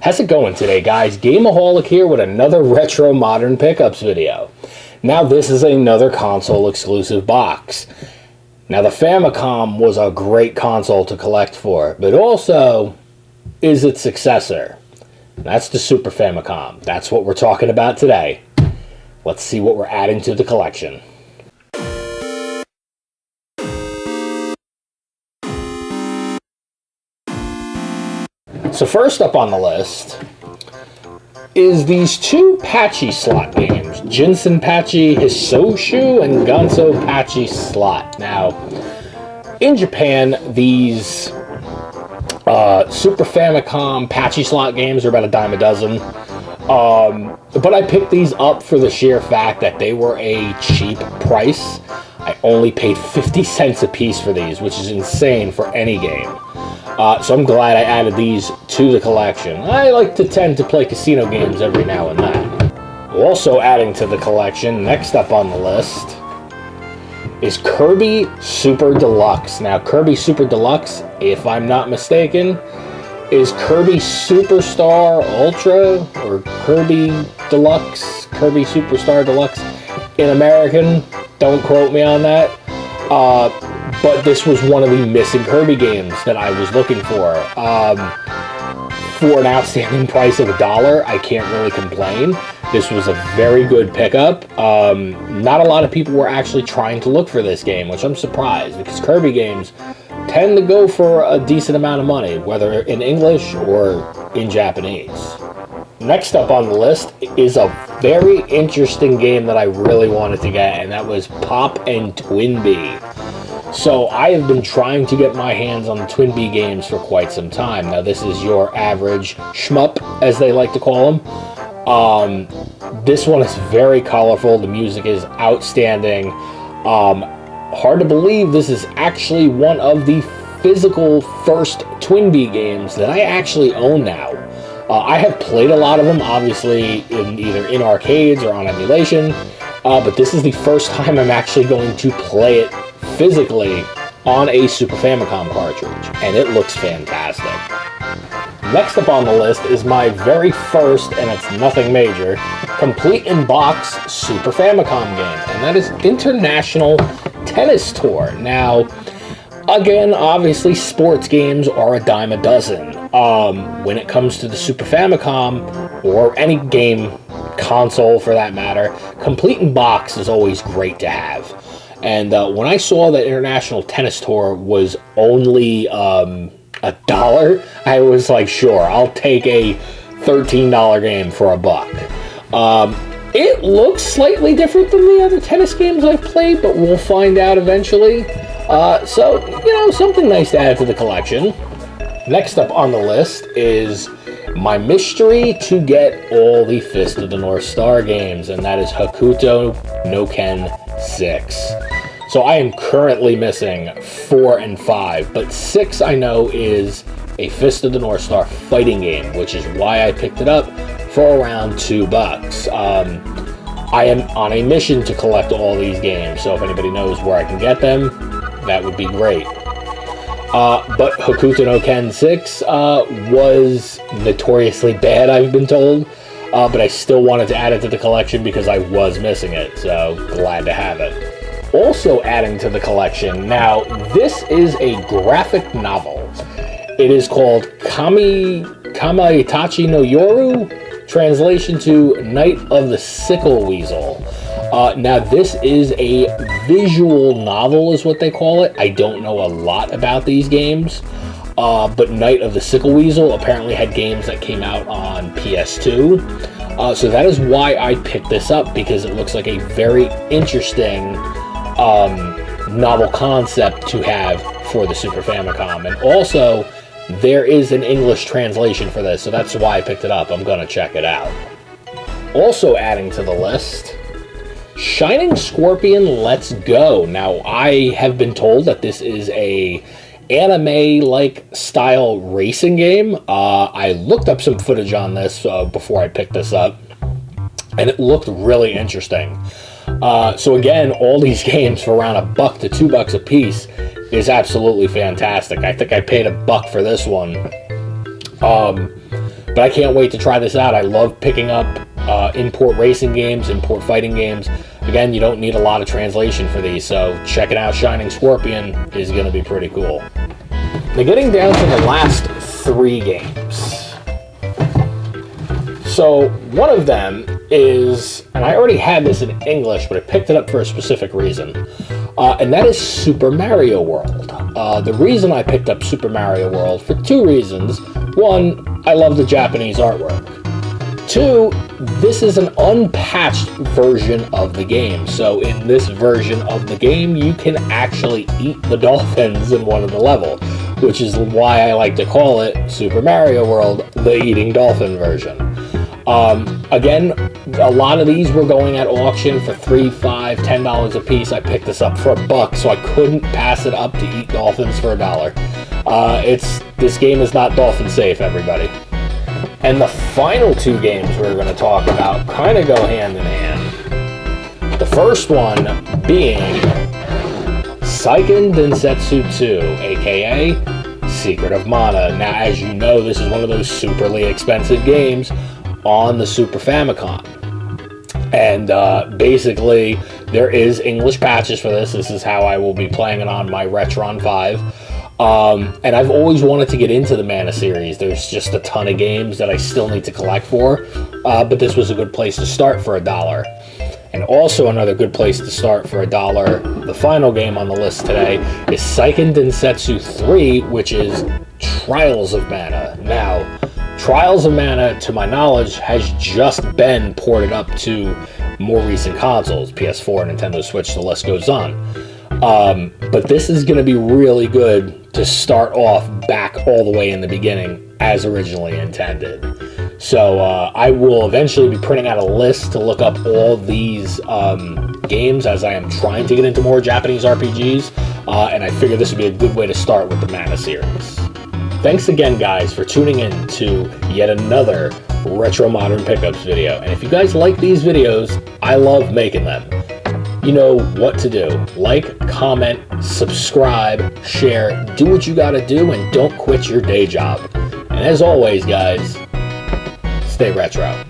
How's it going today, guys? GAME-O-HOLIC here with another retro modern pickups video. Now this is another console exclusive box. Now the Famicom was a great console to collect for, but also is its successor. That's the Super Famicom. That's what we're talking about today. Let's see what we're adding to the collection. So first up on the list is these two Patchy slot games, Jinsen Patchy Hisoshu and Gonzo Patchy Slot. Now, in Japan, these Super Famicom Patchy slot games are about a dime a dozen. But I picked these up for the sheer fact that they were a cheap price. I only paid 50 cents a piece for these, which is insane for any game. So I'm glad I added these to the collection. I like to tend to play casino games every now and then. Also adding to the collection, next up on the list, is Kirby Super Deluxe. Now, Kirby Super Deluxe, if I'm not mistaken, is Kirby Superstar Ultra, or Kirby Deluxe, Kirby Superstar Deluxe in American. Don't quote me on that. But this was one of the missing Kirby games that I was looking for. For an outstanding price of $1, I can't really complain. This was a very good pickup. Not a lot of people were actually trying to look for this game, which I'm surprised, because Kirby games tend to go for a decent amount of money, whether in English or in Japanese. Next up on the list is a very interesting game that I really wanted to get, and that was Pop and Twinbee. So I have been trying to get my hands on the Twinbee games for quite some time. Now this is your average shmup, as they like to call them. This one is very colorful. The music is outstanding. Hard to believe this is actually one of the physical first Twinbee games that I actually own now. I have played a lot of them, obviously, either in arcades or on emulation, but this is the first time I'm actually going to play it physically on a Super Famicom cartridge, and it looks fantastic. Next up on the list is my very first, and it's nothing major, complete in box Super Famicom game, and that is International Tennis Tour. Now, again, obviously sports games are a dime a dozen. When it comes to the Super Famicom, or any game console for that matter, complete in box is always great to have. And when I saw that International Tennis Tour was only $1, I was like, sure, I'll take a $13 game for $1. It looks slightly different than the other tennis games I've played, but we'll find out eventually. So, you know, something nice to add to the collection. Next up on the list is my mystery to get all the Fist of the North Star games, and that is Hokuto no Ken 6. So I am currently missing 4 and 5, but 6 I know is a Fist of the North Star fighting game, which is why I picked it up for around $2. I am on a mission to collect all these games, so if anybody knows where I can get them, that would be great. But Hokuto no Ken 6 was notoriously bad, I've been told, but I still wanted to add it to the collection because I was missing it, so glad to have it. Also adding to the collection, now this is a graphic novel. It is called Kamaitachi no Yoru, translation to Night of the Sickle Weasel. Now this is a visual novel is what they call it. I don't know a lot about these games, but Night of the Sickle Weasel apparently had games that came out on PS2. So that is why I picked this up, because it looks like a very interesting novel concept to have for the Super Famicom. And also, there is an English translation for this, so that's why I picked it up. I'm going to check it out. Also adding to the list, Shining Scorpion Let's Go. Now, I have been told that this is a anime-like style racing game. I looked up some footage on this before I picked this up, and it looked really interesting. So again, all these games for around $1 to $2 a piece is absolutely fantastic. I think I paid $1 for this one. But But I can't wait to try this out. I love picking up import racing games, import fighting games. Again, you don't need a lot of translation for these, so checking out Shining Scorpion is going to be pretty cool. Now getting down to the last 3 games. So one of them is, and I already had this in English, but I picked it up for a specific reason, and that is Super Mario World. The reason I picked up Super Mario World, for 2 reasons. 1, I love the Japanese artwork. 2, this is an unpatched version of the game. So in this version of the game, you can actually eat the dolphins in one of the levels, which is why I like to call it Super Mario World, the eating dolphin version. Again, a lot of these were going at auction for $3, $5, $10 a piece. I picked this up for $1, so I couldn't pass it up to eat dolphins for $1. This game is not dolphin safe, everybody. And the final 2 games we're going to talk about kind of go hand in hand. The first one being Seiken Densetsu 2, aka Secret of Mana. Now, as you know, this is one of those superly expensive games on the Super Famicom. And basically, there is English patches for this. This is how I will be playing it on my Retron 5. And I've always wanted to get into the Mana series. There's just a ton of games that I still need to collect for, but this was a good place to start for $1. And also another good place to start for $1, the final game on the list today, is Seiken Densetsu 3, which is Trials of Mana. Now, Trials of Mana, to my knowledge, has just been ported up to more recent consoles, PS4, Nintendo Switch, the list goes on. But this is going to be really good to start off back all the way in the beginning as originally intended. So I will eventually be printing out a list to look up all these games as I am trying to get into more Japanese RPGs, and I figure this would be a good way to start with the Mana series. Thanks again, guys, for tuning in to yet another Retro Modern Pickups video. And if you guys like these videos, I love making them. You know what to do. Like, comment, subscribe, share, do what you gotta do, and don't quit your day job. And as always, guys, stay retro.